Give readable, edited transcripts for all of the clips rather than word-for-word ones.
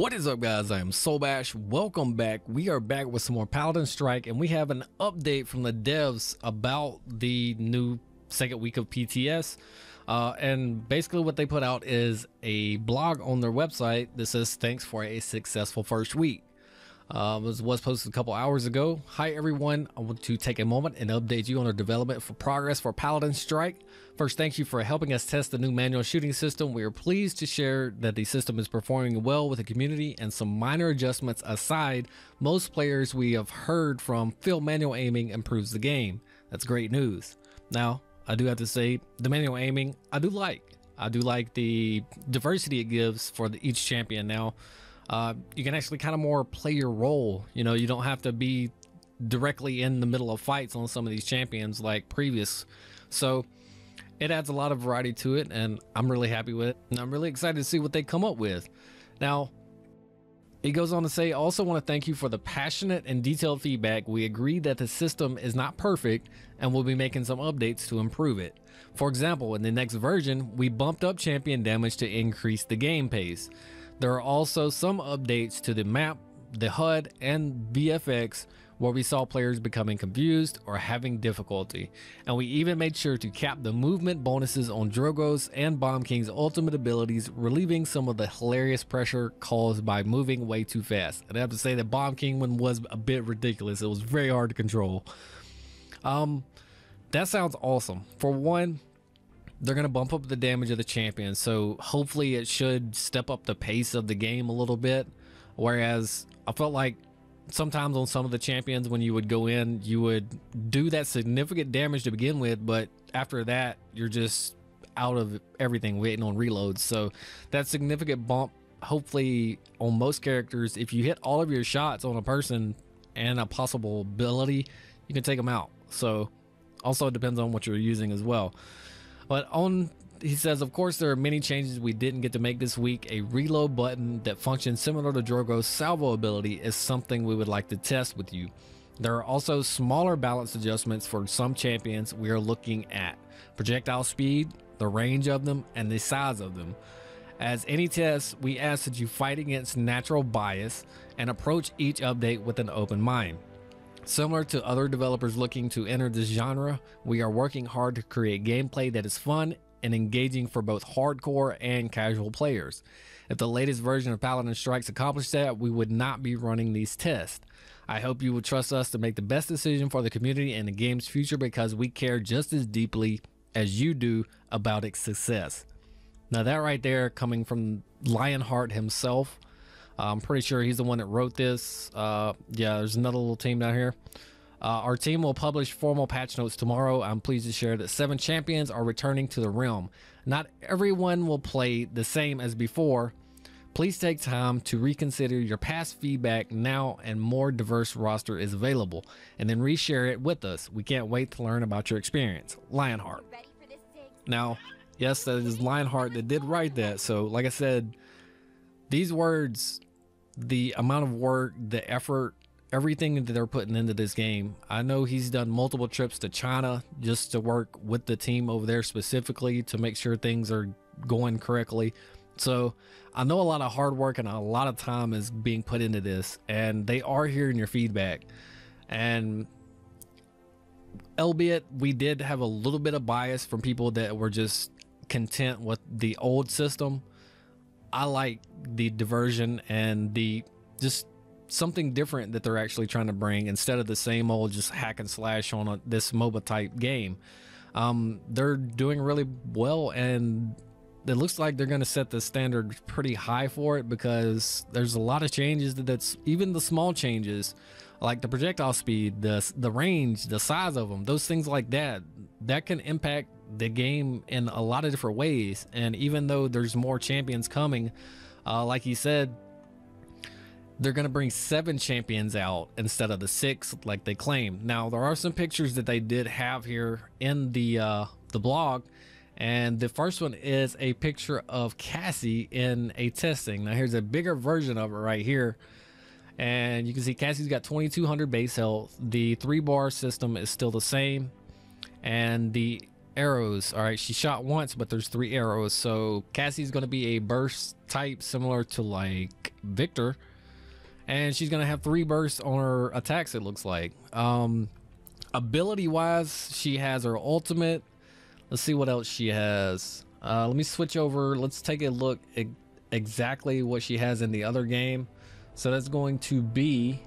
What is up, guys? I am Soulbash. Welcome back. We are back with some more Paladin Strike, and we have an update from the devs about the new second week of PTS. And basically what they put out is a blog on their website that says thanks for a successful first week. This was posted a couple hours ago. Hi everyone, I want to take a moment and update you on our development for progress for Paladin Strike. First, thank you for helping us test the new manual shooting system. We are pleased to share that the system is performing well with the community, and some minor adjustments aside, most players we have heard from feel manual aiming improves the game. That's great news. Now, I do have to say, the manual aiming, I do like the diversity it gives for each champion. Now, you can actually kind of more play your role. You know, you don't have to be directly in the middle of fights on some of these champions like previous. So it adds a lot of variety to it, and I'm really happy with it, and I'm really excited to see what they come up with. Now, he goes on to say, I also want to thank you for the passionate and detailed feedback. We agree that the system is not perfect, and we'll be making some updates to improve it. For example, in the next version, we bumped up champion damage to increase the game pace. There are also some updates to the map, the HUD, and VFX where we saw players becoming confused or having difficulty. And we even made sure to cap the movement bonuses on Drogo's and Bomb King's ultimate abilities, relieving some of the hilarious pressure caused by moving way too fast. And I have to say that Bomb King one was a bit ridiculous. It was very hard to control. That sounds awesome. For one, they're going to bump up the damage of the champion, so hopefully it should step up the pace of the game a little bit. Whereas I felt like sometimes on some of the champions, when you would go in, you would do that significant damage to begin with, but after that you're just out of everything, waiting on reloads. So that significant bump, hopefully on most characters, if you hit all of your shots on a person and a possible ability, you can take them out. So also it depends on what you're using as well. But he says, of course, there are many changes we didn't get to make this week. A reload button that functions similar to Drogo's salvo ability is something we would like to test with you. There are also smaller balance adjustments for some champions we are looking at. Projectile speed, the range of them, and the size of them. As any test, we ask that you fight against natural bias and approach each update with an open mind. Similar to other developers looking to enter this genre, we are working hard to create gameplay that is fun and engaging for both hardcore and casual players. If the latest version of Paladin Strikes accomplished that, we would not be running these tests. I hope you will trust us to make the best decision for the community and the game's future, because we care just as deeply as you do about its success. Now that right there, coming from Lionheart himself, I'm pretty sure he's the one that wrote this. Yeah, there's another little team down here. Our team will publish formal patch notes tomorrow. I'm pleased to share that 7 champions are returning to the realm. Not everyone will play the same as before. Please take time to reconsider your past feedback now, and more diverse roster is available, and then reshare it with us. We can't wait to learn about your experience. Lionheart. Now, yes, that is Lionheart that did write that. So like I said, these words, the amount of work, the effort, everything that they're putting into this game. I know he's done multiple trips to China just to work with the team over there specifically to make sure things are going correctly. So I know a lot of hard work and a lot of time is being put into this, and they are hearing your feedback. And albeit we did have a little bit of bias from people that were just content with the old system, I like the diversion and the just something different that they're actually trying to bring instead of the same old just hack and slash on this MOBA type game. They're doing really well, and it looks like they're going to set the standard pretty high for it, because there's a lot of changes that's even the small changes like the projectile speed, the range, the size of them, those things like that can impact the game in a lot of different ways. And even though there's more champions coming, like he said, they're going to bring 7 champions out instead of the 6 like they claim. Now there are some pictures that they did have here in the blog, and the first one is a picture of Cassie in a testing. Now here's a bigger version of it right here, and you can see Cassie's got 2200 base health. The 3-bar system is still the same, and the arrows. All right, she shot once, but there's 3 arrows. So Cassie's going to be a burst type similar to like Victor, and she's going to have 3 bursts on her attacks, it looks like. Ability wise, she has her ultimate. Let's see what else she has. Let me switch over. Let's take a look at exactly what she has in the other game. So that's going to be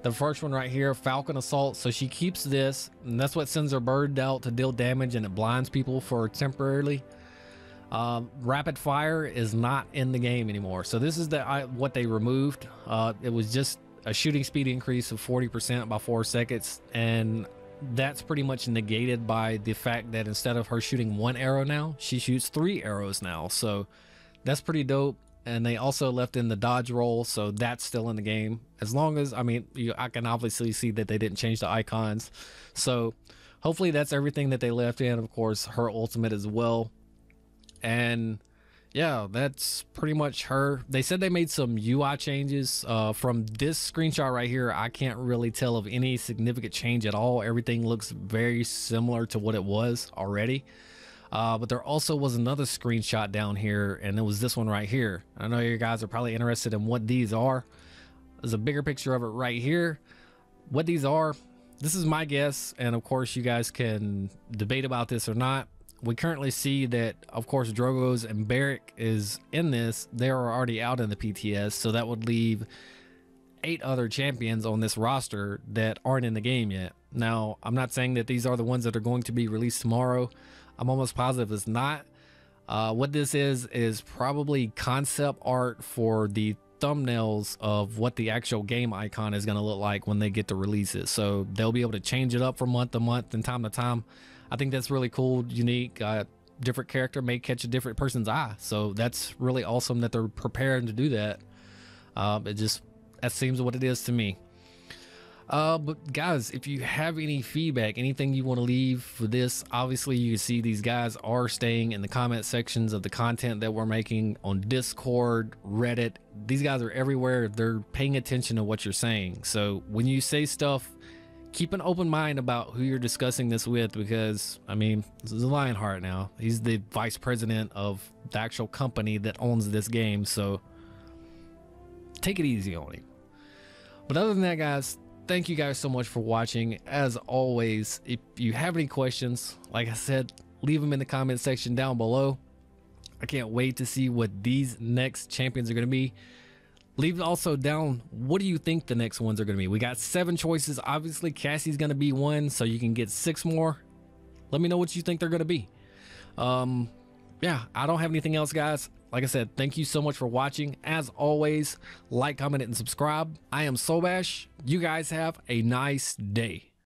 the first one right here, Falcon Assault. So she keeps this, and that's what sends her bird out to deal damage, and it blinds people for temporarily. Rapid Fire is not in the game anymore. So this is what they removed. It was just a shooting speed increase of 40% by 4 seconds, and that's pretty much negated by the fact that instead of her shooting 1 arrow now, she shoots 3 arrows now. So that's pretty dope. And they also left in the dodge roll, so that's still in the game. As long as, I mean, I can obviously see that they didn't change the icons. So hopefully that's everything that they left in. Of course, her ultimate as well. And yeah, that's pretty much her. They said they made some UI changes. From this screenshot right here, I can't really tell of any significant change at all. Everything looks very similar to what it was already. But there also was another screenshot down here, and it was this one right here. I know you guys are probably interested in what these are. There's a bigger picture of it right here. What these are, this is my guess, and of course you guys can debate about this or not. We currently see that, of course, Drogoz and Barrick is in this. They are already out in the PTS, so that would leave 8 other champions on this roster that aren't in the game yet. Now, I'm not saying that these are the ones that are going to be released tomorrow. I'm almost positive it's not. What this is probably concept art for the thumbnails of what the actual game icon is going to look like when they get to release it. So they'll be able to change it up from month to month and time to time. I think that's really cool, unique. Different character may catch a different person's eye, so that's really awesome that they're preparing to do that. That seems what it is to me. But guys, if you have any feedback, anything you want to leave for this, obviously you can see these guys are staying in the comment sections of the content that we're making on Discord, Reddit. These guys are everywhere. They're paying attention to what you're saying. So when you say stuff, keep an open mind about who you're discussing this with, because I mean, this is Lionheart now. He's the vice president of the actual company that owns this game, so take it easy on him. But other than that, guys, thank you guys so much for watching. As always, if you have any questions, like I said, leave them in the comment section down below. I can't wait to see what these next champions are going to be. Leave also down, what do you think the next ones are going to be? We got 7 choices. Obviously, Cassie's going to be one, so you can get 6 more. Let me know what you think they're going to be. Yeah, I don't have anything else, guys. Like I said, thank you so much for watching. As always, like, comment, and subscribe. I am Sobash. You guys have a nice day.